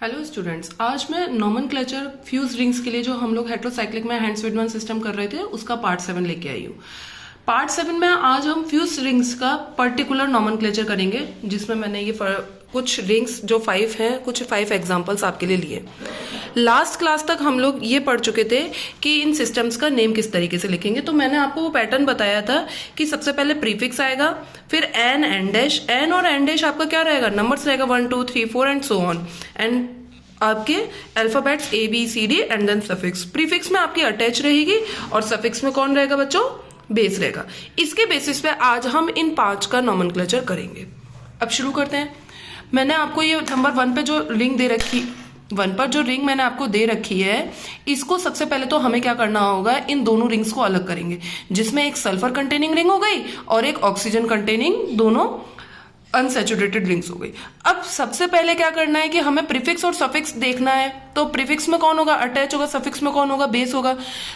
Hello students, आज मैं nomenclature fuse rings के लिए जो हम लोग हेट्रोसाइक्लिक में हैंड्स विडमैन सिस्टम कर रहे थे उसका पार्ट 7 लेके आई हूँ। पार्ट 7 में आज हम फ्यूज रिंग्स का पर्टिकुलर नॉमेनक्लेचर करेंगे, जिसमें मैंने ये कुछ रिंग्स जो 5 हैं, कुछ 5 एग्जांपल्स आपके लिए लिए। लास्ट क्लास तक हम लोग ये पढ़ चुके थे कि इन सिस्टम्स का नेम किस तरीके से लिखेंगे। तो मैंने आपको वो पैटर्न बताया था कि सबसे पहले प्रीफिक्स आएगा, फिर एन एंड डैश। एन और एन डैश आपका क्या रहेगा, नंबर्स रहेगा 1 2 3 4 एंड सो ऑन, एंड आपके alphabets A B C D and then suffix. Prefix में आपकी अटैच रहेगी और सफिक्स में कौन रहेगा बच्चों, बेस रहेगा। इसके बेसिस पे आज हम इन 5 का नॉमेनक्लेचर करेंगे। अब शुरू करते हैं। मैंने आपको ये नंबर 1 पे जो रिंग दे रखी, 1 पर जो रिंग मैंने आपको दे रखी है, इसको सबसे पहले तो हमें क्या करना होगा, इन दोनों रिंग्स को अलग करेंगे, जिसमें एक सल्फर कंटेनिंग रिंग हो गई और एक ऑक्सीजन कंटेनिंग, दोनों अनसैचुरेटेड रिंग्स हो गई। अब सबसे पहले क्या करना है कि हमें प्रीफिक्स और सफिक्स देखना है। तो प्रीफिक्स में कौन होगा, अटैच होगा, सफिक्स में कौन होगा, बेस होगा।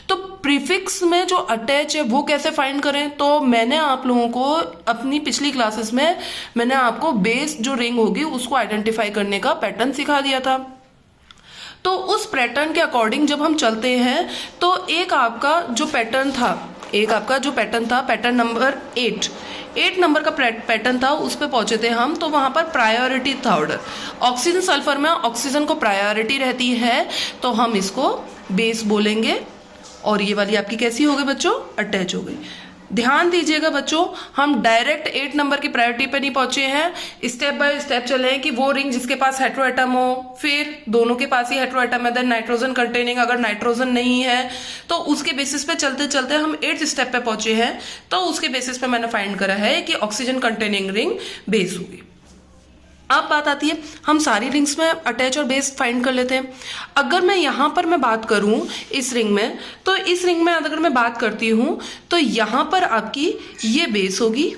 तो प्रीफिक्स में जो अटैच है वो कैसे फाइंड करें, तो मैंने आप लोगों को अपनी पिछली क्लासेस में मैंने आपको बेस जो रिंग होगी उसको आइडेंटिफाई करने का पैटर्न सिखा दिया था। तो उस पैटर्न के अकॉर्डिंग जब हम चलते हैं तो एक आपका जो पैटर्न था, पैटर्न नंबर 8 नंबर का पैटर्न था, उस पे पहुंचे थे हम। तो वहां पर प्रायोरिटी था ऑर्डर। ऑक्सीजन सल्फर में ऑक्सीजन को प्रायोरिटी रहती है, तो हम इसको बेस बोलेंगे। और ये वाली आपकी कैसी हो गई बच्चों, अटैच हो गई। ध्यान दीजिएगा बच्चों, हम डायरेक्ट 8 नंबर की प्रायोरिटी पे नहीं पहुंचे हैं, स्टेप बाय स्टेप चले हैं कि वो रिंग जिसके पास हेट्रोएटम हो, फिर दोनों के पास ही हेट्रोएटम है, देन नाइट्रोजन कंटेनिंग, अगर नाइट्रोजन नहीं है तो उसके बेसिस पे चलते चलते हम 8th स्टेप पे पहुंचे हैं। तो उसके बेसिस पे मैंने फाइंड करा है कि ऑक्सीजन कंटेनिंग रिंग बेस होगी। अब बात आती है, हम सारी रिंग्स में अटैच और बेस फाइंड कर लेते हैं। अगर मैं यहां पर मैं बात करूं इस रिंग में, तो इस रिंग में अगर मैं बात करती हूं तो यहां पर आपकी ये बेस होगी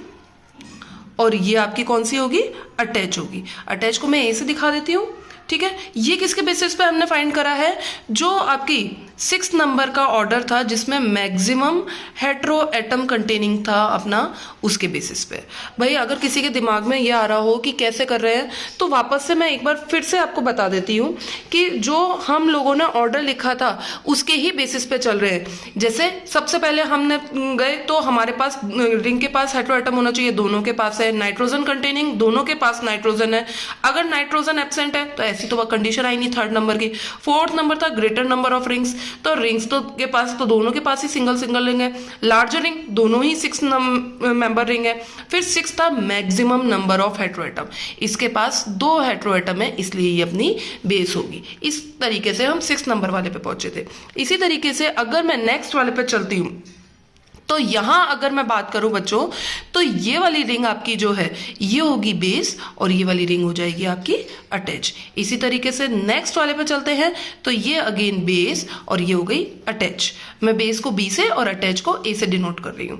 और ये आपकी कौन सी होगी, अटैच होगी। अटैच को मैं ए से दिखा देती हूं, ठीक है। ये किसके बेसिस पे हमने फाइंड करा है, जो आपकी 6 नंबर का ऑर्डर था जिसमें मैक्सिमम हेट्रो एटम कंटेनिंग था अपना, उसके बेसिस पे। भाई अगर किसी के दिमाग में ये आ रहा हो कि कैसे कर रहे हैं, तो वापस से मैं एक बार फिर से आपको बता देती हूँ कि जो हम लोगों ने ऑर्डर लिखा था उसके ही बेसिस पे चल रहे हैं। जैसे सबसे पहले हमने गए तो हमारे पास रिंग के पास हेट्रो एटम होना चाहिए, दोनों के पास है। नाइट्रोजन कंटेनिंग, दोनों के पास नाइट्रोजन है। अगर नाइट्रोजन एब्सेंट है तो ऐसी तो वह कंडीशन आई नहीं 3rd नंबर की। 4th नंबर था ग्रेटर नंबर ऑफ रिंग्स, तो रिंग्स तो के पास तो दोनों के पास ही सिंगल रिंग है। लार्जर रिंग, दोनों ही 6 मेंबर रिंग है। फिर 6 था मैक्सिमम नंबर ऑफ हेट्रोएटम, इसके पास 2 हेट्रोएटम है, इसलिए ये अपनी बेस होगी। इस तरीके से हम 6 नंबर वाले पे पहुंचे थे। इसी तरीके से अगर मैं नेक्स्ट वाले पे चलती हूं, तो यहां अगर मैं बात करूं बच्चों, तो ये वाली रिंग आपकी जो है ये होगी बेस और ये वाली रिंग हो जाएगी आपकी अटैच। इसी तरीके से नेक्स्ट वाले पे चलते हैं, तो ये अगेन बेस और ये हो गई अटैच। मैं बेस को बी से और अटैच को ए से डिनोट कर रही हूं।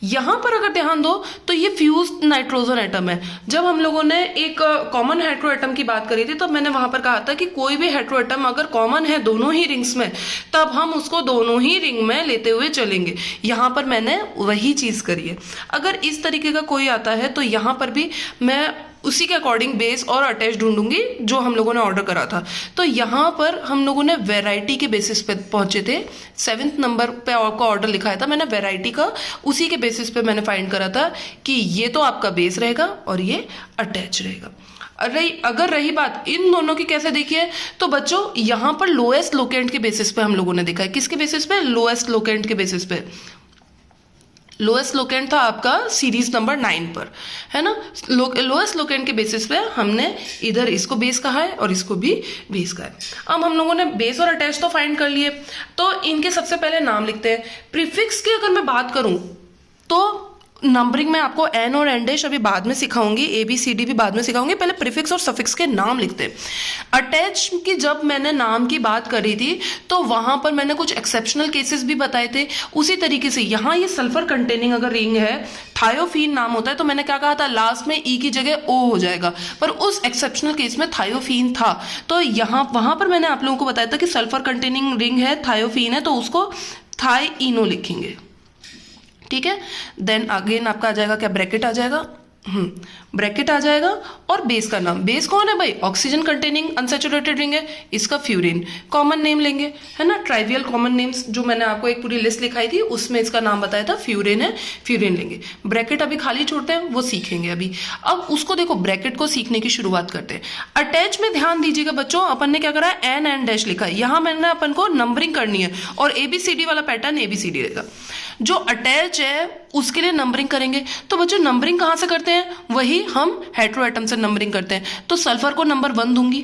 यहां पर अगर ध्यान दो तो ये फ्यूज नाइट्रोजन एटम है। जब हम लोगों ने एक कॉमन हेट्रो एटम की बात करी थी, तब मैंने वहां पर कहा था कि कोई भी हेट्रो एटम अगर कॉमन है दोनों ही रिंग्स में, तब हम उसको दोनों ही रिंग में लेते हुए चलेंगे। यहां पर मैंने वही चीज करी है। अगर इस तरीके का कोई आता है तो यहां पर भी मैं उसी के अकॉर्डिंग बेस और अटैच ढूंढूंगी जो हम लोगों ने ऑर्डर करा था। तो यहाँ पर हम लोगों ने वैरायटी के बेसिस पे पहुंचे थे। 7th नंबर पे आपका ऑर्डर लिखाया था, मैंने वैरायटी का उसी के बेसिस पे मैंने फाइंड करा था कि ये तो आपका बेस रहेगा और ये अटैच रहेगा। अगर रही बात इन दोनों की कैसे देखिए, तो बच्चों यहाँ पर लोएस्ट लोकेंट के बेसिस पे हम लोगों ने देखा है। किसके बेसिस पे, लोएस्ट लोकेंट के बेसिस पे। लोएस्ट लोकेंट था आपका सीरीज नंबर 9 पर, है ना। लोएस्ट लोकेंट के बेसिस पे हमने इधर इसको बेस कहा है और इसको भी बेस कहा है। अब हम लोगों ने बेस और अटैच तो फाइंड कर लिए, तो इनके सबसे पहले नाम लिखते हैं। प्रीफिक्स की अगर मैं बात करूं तो नंबरिंग में आपको एन और एन डैश अभी बाद में सिखाऊंगी, ए बी सी डी भी बाद में सिखाऊंगी। पहले प्रीफिक्स और सफिक्स के नाम लिखते हैं। अटैच की जब मैंने नाम की बात करी थी तो वहां पर मैंने कुछ एक्सेप्शनल केसेस भी बताए थे। उसी तरीके से यहाँ ये सल्फर कंटेनिंग अगर रिंग है, थायोफीन नाम होता है, तो मैंने क्या कहा था, लास्ट में ई की जगह ओ हो जाएगा, पर उस एक्सेप्शनल केस में थायोफीन था। तो यहाँ वहां पर मैंने आप लोगों को बताया था कि सल्फर कंटेनिंग रिंग है, थायोफीन है, तो उसको थाईनो लिखेंगे, ठीक है। देन अगेन आपका आ जाएगा क्या, ब्रैकेट आ जाएगा, ब्रैकेट आ जाएगा और बेस का नाम। बेस कौन है भाई? ऑक्सीजन कंटेनिंग अनसैचुरेटेड रिंग है, इसका फ्यूरिन। कॉमन नेम लेंगे, है ना, ट्राइवियल कॉमन नेम्स जो मैंने आपको एक पूरी लिस्ट लिखाई थी उसमें इसका नाम बताया था, फ्यूरिन है, फ्यूरिन लेंगे। ब्रैकेट अभी खाली छोड़ते हैं, वो सीखेंगे अभी। अब उसको देखो, ब्रैकेट को सीखने की शुरुआत करते हैं। अटैच में ध्यान दीजिएगा बच्चों, अपन ने क्या करा है, एन डैश लिखा है, यहां मैंने अपन को नंबरिंग करनी है और ABCD वाला पैटर्न ABCD रहेगा। जो अटैच है उसके लिए नंबरिंग करेंगे। तो बच्चों नंबरिंग कहां से करते हैं? वही हम हेटेरो एटम से नंबरिंग करते हैं। तो सल्फर को नंबर 1 दूंगी,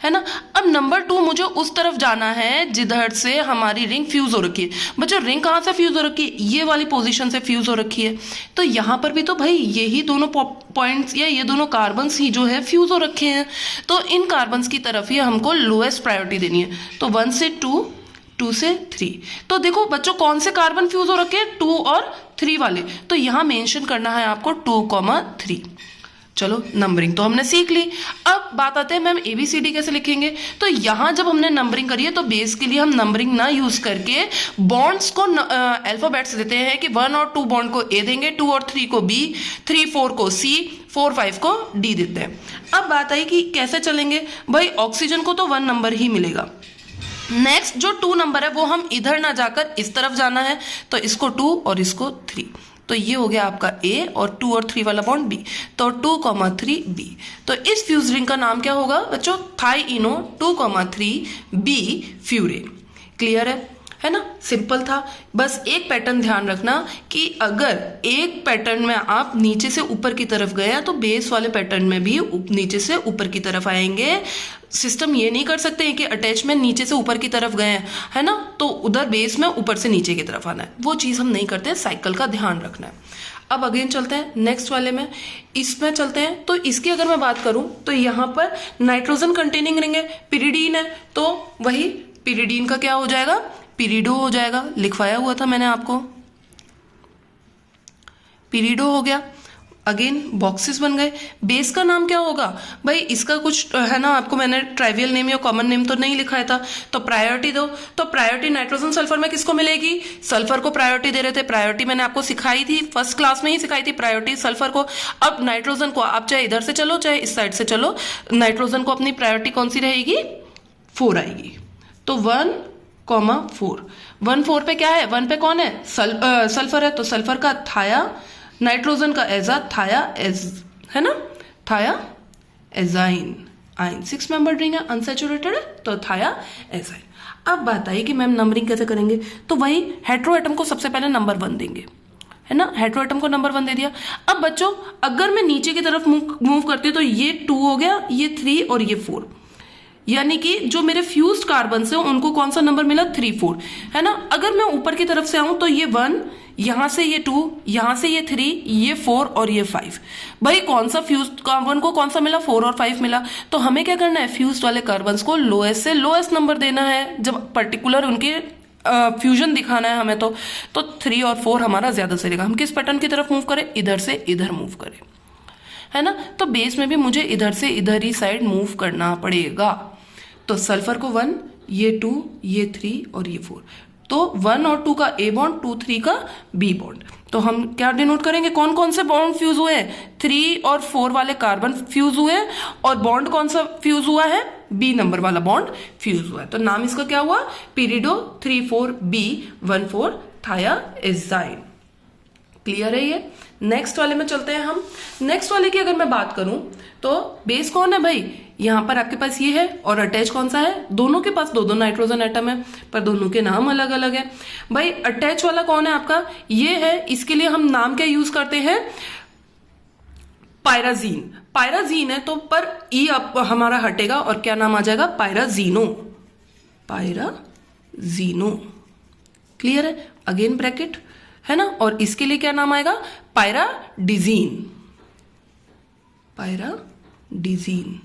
है ना। अब नंबर 2 मुझे उस तरफ जाना है जिधर से हमारी रिंग फ्यूज हो रखी है। बच्चों रिंग कहां से फ्यूज हो रखी है? ये वाली पोजीशन से फ्यूज हो रखी है। तो यहां पर भी तो भाई यही दोनों पॉइंट्स या ये दोनों कार्बन्स ही जो है फ्यूज हो रखे हैं। तो इन कार्बन्स की तरफ ही हमको लोएस्ट प्रायोरिटी देनी है। तो 1 से 2, 2 से 3। तो देखो बच्चों कौन से कार्बन फ्यूज हो रखे हैं? 2 और 3 वाले। तो यहां मेंशन करना है आपको 2,3। चलो नंबरिंग तो हमने सीख ली। अब बात आते हैं मैम ABCD कैसे लिखेंगे। तो यहां जब हमने नंबरिंग करी है तो बेस के लिए हम नंबरिंग ना यूज करके बॉन्ड्स को अल्फाबेट्स देते हैं कि 1 और 2 बॉन्ड को A देंगे, 2 और 3 को B, 3 4 को C, 4 5 को D देते हैं। अब बात आई कि कैसे चलेंगे भाई, ऑक्सीजन को तो 1 नंबर ही मिलेगा। नेक्स्ट जो 2 नंबर है वो हम इधर ना जाकर इस तरफ जाना है, तो इसको 2 और इसको 3। तो ये हो गया आपका A और 2 और 3 वाला बॉन्ड B। तो 2,3 B। तो इस फ्यूज रिंग का नाम क्या होगा बच्चों? थाईइनो 2,3 B फ्यूरिन। क्लियर है ना, सिंपल था। बस एक पैटर्न ध्यान रखना कि अगर एक पैटर्न में आप नीचे से ऊपर की तरफ गए तो बेस वाले पैटर्न में भी नीचे से ऊपर की तरफ आएंगे। सिस्टम ये नहीं कर सकते हैं कि अटैचमेंट नीचे से ऊपर की तरफ गए हैं, है ना, तो उधर बेस में ऊपर से नीचे की तरफ आना है। वो चीज हम नहीं करते, साइकिल का ध्यान रखना है। अब अगेन चलते हैं नेक्स्ट वाले में, इसमें चलते हैं। तो इसकी अगर मैं बात करूं तो यहाँ पर नाइट्रोजन कंटेनिंग रिंग है, पिरिडीन है, तो वही पिरिडीन का क्या हो जाएगा? पिरिडो हो जाएगा। लिखवाया हुआ था मैंने आपको, पिरिडो हो गया। अगेन बॉक्सेस बन गए। बेस का नाम क्या होगा भाई? इसका कुछ है ना, आपको मैंने ट्राइवियल नेम या कॉमन नेम तो नहीं लिखाया था, तो प्रायोरिटी दो। तो प्रायोरिटी नाइट्रोजन सल्फर में किसको मिलेगी? सल्फर को प्रायोरिटी दे रहे थे। प्रायोरिटी मैंने आपको सिखाई थी, फर्स्ट क्लास में ही सिखाई थी प्रायोरिटी सल्फर को। अब नाइट्रोजन को आप चाहे इधर से चलो चाहे इस साइड से चलो, नाइट्रोजन को अपनी प्रायोरिटी कौन सी रहेगी? 4 आएगी। तो 1,4। 1 4 पे क्या है? 1 पे कौन है? सल्फर है, तो सल्फर का थाया, नाइट्रोजन का एजा, थाया एज, है ना, थाया एजाइन आइन। 6 मेंबर रिंग है, अनसैचुरेटेड है, तो थाया एजाइन। अब बात आई कि मैम नंबरिंग कैसे करेंगे। तो वही हेटेरो एटम को सबसे पहले नंबर 1 देंगे, है ना, हेटेरो एटम को नंबर 1 दे दिया। अब बच्चों अगर मैं नीचे की तरफ मूव करती हूँ तो ये 2 हो गया, ये 3 और ये 4, यानी कि जो मेरे फ्यूज्ड कार्बन है उनको कौन सा नंबर मिला? 3 4, है ना। अगर मैं ऊपर की तरफ से आऊं तो ये 1, यहां से ये 2, यहां से ये 3, ये 4 और ये 5। भाई कौन सा फ्यूज्ड कार्बन को कौन सा मिला? 4 और 5 मिला। तो हमें क्या करना है? फ्यूज्ड वाले कार्बन को लोएस्ट से लोएस्ट नंबर देना है, जब पर्टिकुलर उनके फ्यूजन दिखाना है हमें। तो 3 और 4 हमारा ज्यादा सही रहेगा। हम किस पैटर्न की तरफ मूव करें? इधर से इधर मूव करें, है ना। तो बेस में भी मुझे इधर से इधर ही साइड मूव करना पड़ेगा। तो सल्फर को 1, ये 2, ये 3 और ये 4। तो 1 और 2 का A बॉन्ड, 2 3 का B बॉन्ड। तो हम क्या डिनोट करेंगे? कौन कौन से बॉन्ड फ्यूज हुए हैं? 3 और 4 वाले कार्बन फ्यूज हुए हैं, और बॉन्ड कौन सा फ्यूज हुआ है? B नंबर वाला बॉन्ड फ्यूज हुआ है। तो नाम इसका क्या हुआ? पिरिडो 3 4 B 1 4 थाया एजाइन। क्लियर है ये। नेक्स्ट वाले में चलते हैं हम। नेक्स्ट वाले की अगर मैं बात करूं तो बेस कौन है भाई? यहां पर आपके पास ये है, और अटैच कौन सा है? दोनों के पास 2 नाइट्रोजन एटम है, पर दोनों के नाम अलग अलग है। भाई अटैच वाला कौन है आपका? ये है। इसके लिए हम नाम क्या यूज करते हैं? पायराजीन। पायराजीन है तो पर ई अब हमारा हटेगा और क्या नाम आ जाएगा? पायराजीनो। पायराजीनो। क्लियर है। अगेन ब्रैकेट, है ना, और इसके लिए क्या नाम आएगा? पायराडिजीन। पायराडिजीन।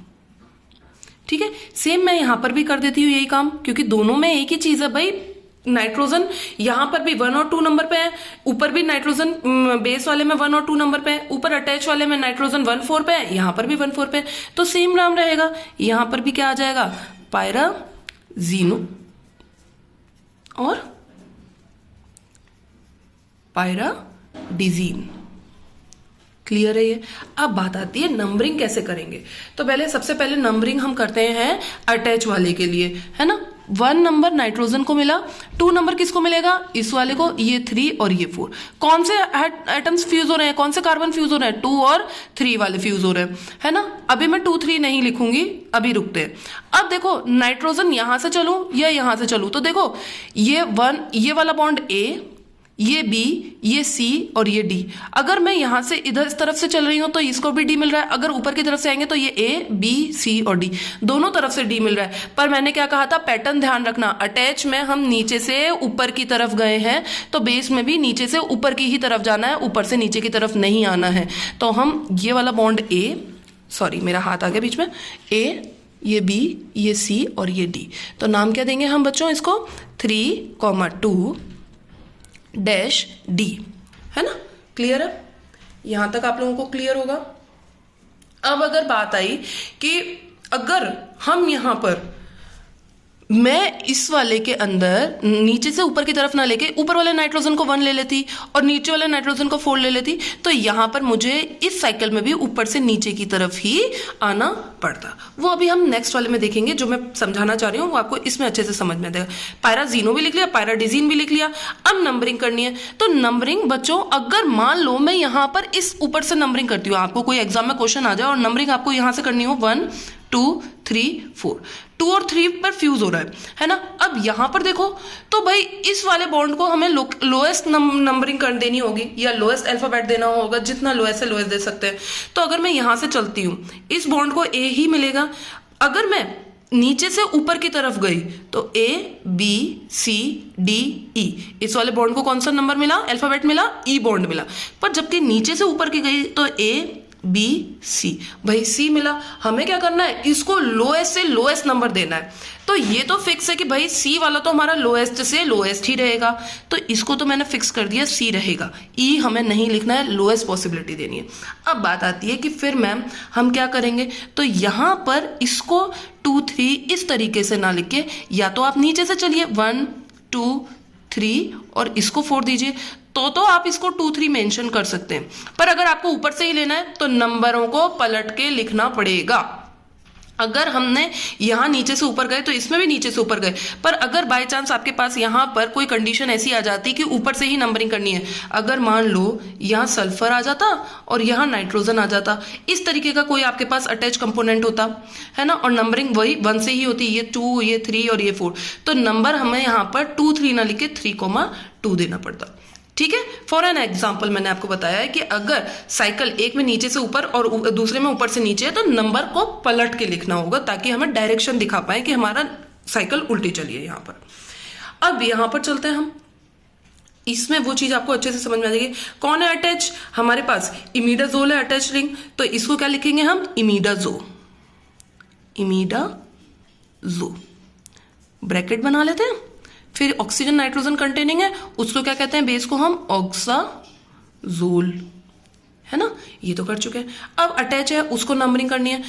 ठीक है। सेम मैं यहां पर भी कर देती हूं यही काम, क्योंकि दोनों में एक ही चीज है भाई। नाइट्रोजन यहां पर भी 1 और 2 नंबर पे है, ऊपर भी नाइट्रोजन बेस वाले में 1 और 2 नंबर पे है, ऊपर अटैच वाले में नाइट्रोजन 1 4 पे है, यहां पर भी 1 4 पे है। तो सेम नाम रहेगा। यहां पर भी क्या आ जाएगा? पायराजीनो और पायराडिजीन। क्लियर है ये। अब बात आती है नंबरिंग कैसे करेंगे। तो पहले सबसे पहले नंबरिंग हम करते हैं अटैच वाले के लिए, है ना। 1 नंबर नाइट्रोजन को मिला, 2 नंबर किसको मिलेगा, इस वाले को, ये 3 और ये 4। कौन से एटम्स फ्यूज हो रहे हैं, कौन से कार्बन फ्यूज हो रहे हैं, 2 और 3 वाले फ्यूज हो रहे हैं, है ना। अभी मैं 2 3 नहीं लिखूंगी, अभी रुकते हैं। अब देखो नाइट्रोजन यहां से चलूं या यहां से चलूं, तो देखो ये वाला बॉन्ड A, ये B, ये C और ये D। अगर मैं यहां से इधर इस तरफ से चल रही हूं तो इसको भी D मिल रहा है, अगर ऊपर की तरफ से आएंगे तो ये A, B, C और D, दोनों तरफ से D मिल रहा है। पर मैंने क्या कहा था, पैटर्न ध्यान रखना, अटैच में हम नीचे से ऊपर की तरफ गए हैं, तो बेस में भी नीचे से ऊपर की ही तरफ जाना है, ऊपर से नीचे की तरफ नहीं आना है। तो हम ये वाला बॉन्ड A, सॉरी मेरा हाथ आ गया बीच में, A, ये B, ये C और ये D, तो नाम क्या देंगे हम बच्चों इसको, 3,2 डैश D, है ना। क्लियर है, यहां तक आप लोगों को क्लियर होगा। अब अगर बात आई कि अगर हम यहां पर, मैं इस वाले के अंदर नीचे से ऊपर की तरफ ना लेके ऊपर वाले नाइट्रोजन को 1 ले लेती और नीचे वाले नाइट्रोजन को 4 ले लेती, तो यहां पर मुझे इस साइकिल में भी ऊपर से नीचे की तरफ ही आना पड़ता। वो अभी हम नेक्स्ट वाले में देखेंगे, जो मैं समझाना चाह रही हूँ वो आपको इसमें अच्छे से समझ में आएगा। पायराजीनो भी लिख लिया, पायराडिजीन भी लिख लिया। अब नंबरिंग करनी है, तो नंबरिंग बच्चों, अगर मान लो मैं यहां पर इस ऊपर से नंबरिंग करती हूँ, आपको कोई एग्जाम में क्वेश्चन आ जाए और नंबरिंग आपको यहां से करनी हो 1 2 3 4, 2 और 3 पर फ्यूज हो रहा है ना। अब यहां पर देखो तो भाई इस वाले बॉन्ड को हमें लोएस्ट नंबरिंग कर देनी होगी या लोएस्ट अल्फाबेट देना होगा, जितना लोएस्ट से लोएस्ट दे सकते हैं। तो अगर मैं यहां से चलती हूं, इस बॉन्ड को A ही मिलेगा। अगर मैं नीचे से ऊपर की तरफ गई तो A, B, C, D, E, इस वाले बॉन्ड को कौन सा नंबर मिला, अल्फाबेट मिला, E बॉन्ड मिला। पर जबकि नीचे से ऊपर की गई तो A, B, C, भाई C मिला। हमें क्या करना है, इसको लोएस्ट से लोएस्ट नंबर देना है। तो ये तो फिक्स है कि भाई C वाला तो हमारा लोएस्ट से लोएस्ट ही रहेगा, तो इसको तो मैंने फिक्स कर दिया, C रहेगा। E हमें नहीं लिखना है, लोएस्ट पॉसिबिलिटी देनी है। अब बात आती है कि फिर मैम हम क्या करेंगे, तो यहां पर इसको 2 3 इस तरीके से ना लिख के, या तो आप नीचे से चलिए 1 2 3 और इसको 4 दीजिए, तो आप इसको 2 3 मेंशन कर सकते हैं। पर अगर आपको ऊपर से ही लेना है तो नंबरों को पलट के लिखना पड़ेगा। अगर हमने यहां नीचे से ऊपर गए तो इसमें भी नीचे से ऊपर गए, पर अगर बाय चांस आपके पास यहां पर कोई कंडीशन ऐसी आ जाती कि ऊपर से ही नंबरिंग करनी है, अगर मान लो यहां सल्फर आ जाता और यहां नाइट्रोजन आ जाता, इस तरीके का कोई आपके पास अटैच कंपोनेंट होता, है ना, और नंबरिंग वही 1 से ही होती, ये 2, ये 3 और ये 4, तो नंबर हमें यहां पर 2 3 ना लिख के 3,2 देना पड़ता। ठीक है, फॉर एन एग्जाम्पल मैंने आपको बताया है कि अगर साइकिल एक में नीचे से ऊपर और दूसरे में ऊपर से नीचे है तो नंबर को पलट के लिखना होगा, ताकि हमें डायरेक्शन दिखा पाए कि हमारा साइकिल उल्टी चली है यहां पर। अब यहां पर चलते हैं हम, इसमें वो चीज आपको अच्छे से समझ में आ जाएगी। कौन है अटैच, हमारे पास इमीडाजोल है अटैच रिंग, तो इसको क्या लिखेंगे हम, इमीडाजो, इमीडाजो, ब्रैकेट बना लेते हैं। फिर ऑक्सीजन नाइट्रोजन कंटेनिंग है, उसको क्या कहते हैं, बेस को हम ऑक्साजोल, है ना, ये तो कर चुके हैं। अब अटैच है, उसको नंबरिंग करनी है,